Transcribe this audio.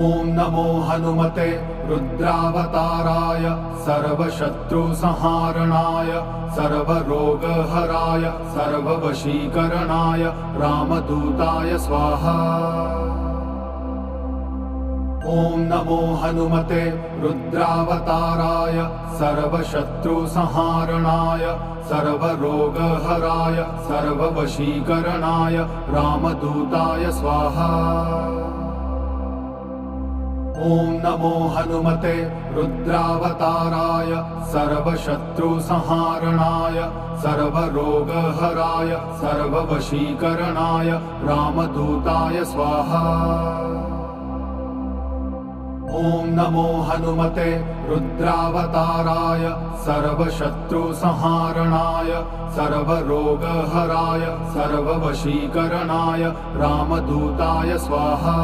ॐ नमो हनुमते रुद्रावताराय सर्वशत्रुसंहारणाय सर्वरोगहराय सर्ववशीकरणाय रामदूताय स्वाहा। ॐ नमो हनुमते रुद्रावताराय सर्वशत्रुसंहारणाय सर्वरोगहराय सर्ववशीकरणाय रामदूताय स्वाहा। ॐ नमो हनुमते रुद्रावताराय सर्वशत्रुसंहारणाय सर्वरोगहराय सर्ववशीकरणाय रामदूताय स्वाहा। ॐ नमो हनुमते रुद्रावताराय सर्वशत्रुसंहारणाय सर्वरोगहराय सर्ववशीकरणाय रामदूताय स्वाहा।